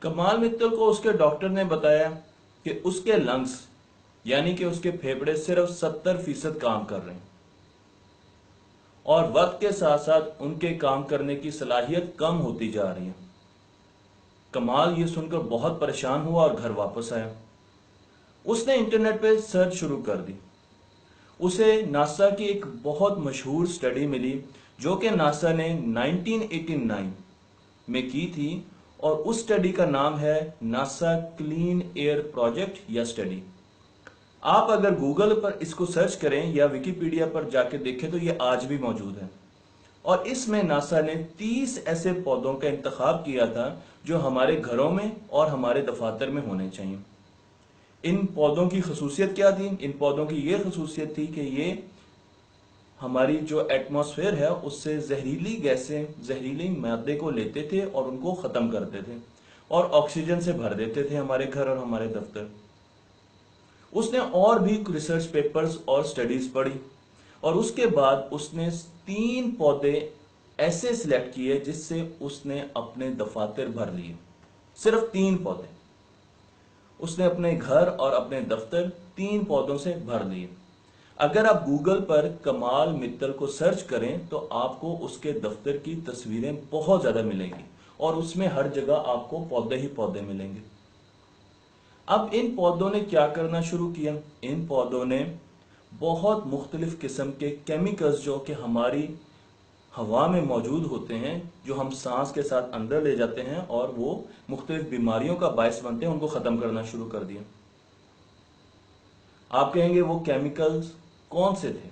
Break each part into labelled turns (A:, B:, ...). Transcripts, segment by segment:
A: کمال متل کو اس کے ڈاکٹر نے بتایا کہ اس کے لنگز یعنی کہ اس کے پھیپھڑے صرف 70% کام کر رہے ہیں اور وقت کے ساتھ ساتھ ان کے کام کرنے کی صلاحیت کم ہوتی جا رہی ہے۔ کمال یہ سن کر بہت پریشان ہوا اور گھر واپس آیا۔ اس نے انٹرنیٹ پہ سرچ شروع کر دی۔ اسے ناسا کی ایک بہت مشہور سٹڈی ملی جو کہ ناسا نے 1989 میں کی تھی، اور اس سٹڈی کا نام ہے ناسا کلین ایئر پروجیکٹ یا سٹڈی۔ آپ اگر گوگل پر اس کو سرچ کریں یا ویکیپیڈیا پر جا کے دیکھیں تو یہ آج بھی موجود ہے، اور اس میں ناسا نے 30 ایسے پودوں کا انتخاب کیا تھا جو ہمارے گھروں میں اور ہمارے دفاتر میں ہونے چاہیے۔ ان پودوں کی خصوصیت کیا تھی؟ ان پودوں کی یہ خصوصیت تھی کہ یہ ہماری جو ایٹماسفیئر ہے اس سے زہریلی گیسیں، زہریلی مادے کو لیتے تھے اور ان کو ختم کرتے تھے اور آکسیجن سے بھر دیتے تھے ہمارے گھر اور ہمارے دفتر۔ اس نے اور بھی ریسرچ پیپرز اور سٹڈیز پڑھی، اور اس کے بعد اس نے 3 پودے ایسے سلیکٹ کیے جس سے اس نے اپنے دفاتر بھر لیے۔ صرف 3 پودے اس نے اپنے گھر اور اپنے دفتر 3 پودوں سے بھر لیے۔ اگر آپ گوگل پر کمال متل کو سرچ کریں تو آپ کو اس کے دفتر کی تصویریں بہت زیادہ ملیں گی، اور اس میں ہر جگہ آپ کو پودے ہی پودے ملیں گے۔ اب ان پودوں نے کیا کرنا شروع کیا؟ ان پودوں نے بہت مختلف قسم کے کیمیکلز جو کہ ہماری ہوا میں موجود ہوتے ہیں، جو ہم سانس کے ساتھ اندر لے جاتے ہیں اور وہ مختلف بیماریوں کا باعث بنتے ہیں، ان کو ختم کرنا شروع کر دیا۔ آپ کہیں گے وہ کیمیکلز کون سے تھے؟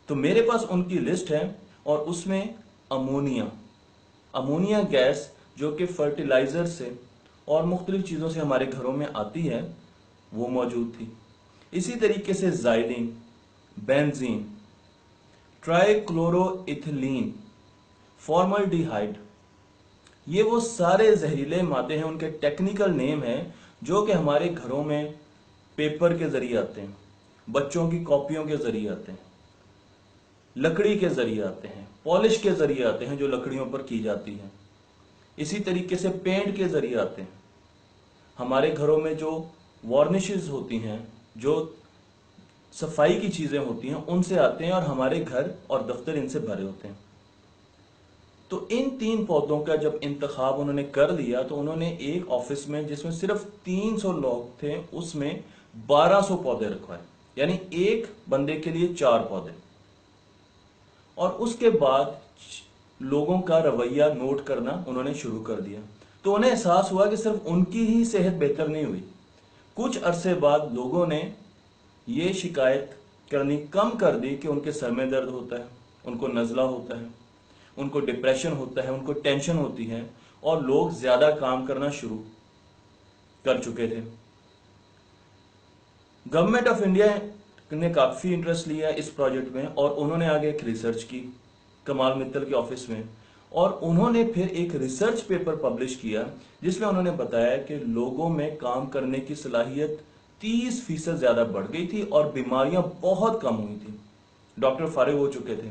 A: تو میرے پاس ان کی لسٹ ہے، اور اس میں امونیا گیس جو کہ فرٹیلائزر سے اور مختلف چیزوں سے ہمارے گھروں میں آتی ہے وہ موجود تھی۔ اسی طریقے سے زائلین، بینزین، ٹرائی کلورو ایتھلین، فارملڈیہائڈ، یہ وہ سارے زہریلے مادے ہیں، ان کے ٹیکنیکل نیم ہیں، جو کہ ہمارے گھروں میں پیپر کے ذریعے آتے ہیں، بچوں کی کاپیوں کے ذریعے آتے ہیں، لکڑی کے ذریعے آتے ہیں، پالش کے ذریعے آتے ہیں جو لکڑیوں پر کی جاتی ہے، اسی طریقے سے پینٹ کے ذریعے آتے ہیں، ہمارے گھروں میں جو وارنشز ہوتی ہیں، جو صفائی کی چیزیں ہوتی ہیں، ان سے آتے ہیں، اور ہمارے گھر اور دفتر ان سے بھرے ہوتے ہیں۔ تو ان 3 پودوں کا جب انتخاب انہوں نے کر لیا تو انہوں نے ایک آفس میں جس میں صرف 300 لوگ تھے اس میں 1200 پودے رکھوائے، یعنی ایک بندے کے لیے 4 پودے۔ اور اس کے بعد لوگوں کا رویہ نوٹ کرنا انہوں نے شروع کر دیا، تو انہیں احساس ہوا کہ صرف ان کی ہی صحت بہتر نہیں ہوئی۔ کچھ عرصے بعد لوگوں نے یہ شکایت کرنی کم کر دی کہ ان کے سر میں درد ہوتا ہے، ان کو نزلہ ہوتا ہے، ان کو ڈپریشن ہوتا ہے، ان کو ٹینشن ہوتی ہے، اور لوگ زیادہ کام کرنا شروع کر چکے تھے۔ گورنمنٹ آف انڈیا نے کافی انٹرسٹ لیا اس پروجیکٹ میں، اور انہوں نے آگے ایک ریسرچ کی کمال متل کے آفس میں، اور انہوں نے پھر ایک ریسرچ پیپر پبلش کیا جس میں انہوں نے بتایا کہ لوگوں میں کام کرنے کی صلاحیت 30% زیادہ بڑھ گئی تھی، اور بیماریاں بہت کم ہوئی تھیں، ڈاکٹر فارغ ہو چکے تھے۔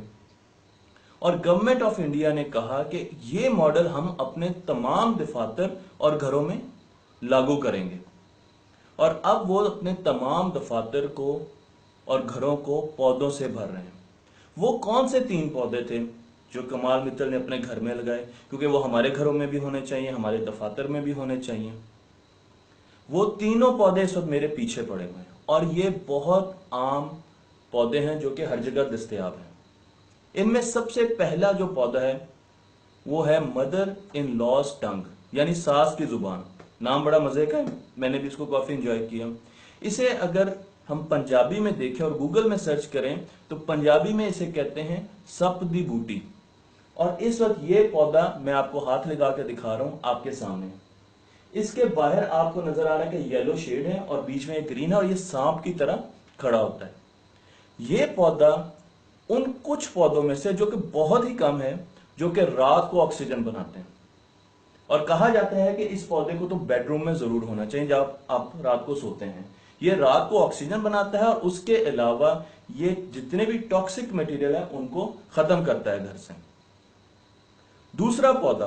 A: اور گورنمنٹ آف انڈیا نے کہا کہ یہ ماڈل ہم اپنے تمام دفاتر اور گھروں میں لاگو کریں گے، اور اب وہ اپنے تمام دفاتر کو اور گھروں کو پودوں سے بھر رہے ہیں۔ وہ کون سے 3 پودے تھے جو کمال متل نے اپنے گھر میں لگائے؟ کیونکہ وہ ہمارے گھروں میں بھی ہونے چاہیے، ہمارے دفاتر میں بھی ہونے چاہیے۔ وہ تینوں پودے اس وقت میرے پیچھے پڑے ہوئے ہیں، اور یہ بہت عام پودے ہیں جو کہ ہر جگہ دستیاب ہیں۔ ان میں سب سے پہلا جو پودا ہے وہ ہے مدر ان لاس ٹنگ، یعنی ساس کی زبان۔ نام بڑا مزے کا ہے، میں نے بھی اس کو کافی انجوائے کیا۔ اسے اگر ہم پنجابی میں دیکھیں اور گوگل میں سرچ کریں تو پنجابی میں اسے کہتے ہیں سپ دی بوٹی، اور اس وقت یہ پودا میں آپ کو ہاتھ لگا کے دکھا رہا ہوں آپ کے سامنے۔ اس کے باہر آپ کو نظر آ رہا ہے کہ یلو شیڈ ہے اور بیچ میں ایک گرین ہے، اور یہ سانپ کی طرح کھڑا ہوتا ہے۔ یہ پودا ان کچھ پودوں میں سے جو کہ بہت ہی کم ہے جو کہ رات کو آکسیجن بناتے ہیں، اور کہا جاتا ہے کہ اس پودے کو تو بیڈ روم میں ضرور ہونا چاہیے جب آپ رات کو سوتے ہیں۔ یہ رات کو آکسیجن بناتا ہے، اور اس کے علاوہ یہ جتنے بھی ٹاکسک میٹیریل ہیں ان کو ختم کرتا ہے گھر سے۔ دوسرا پودا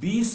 A: 20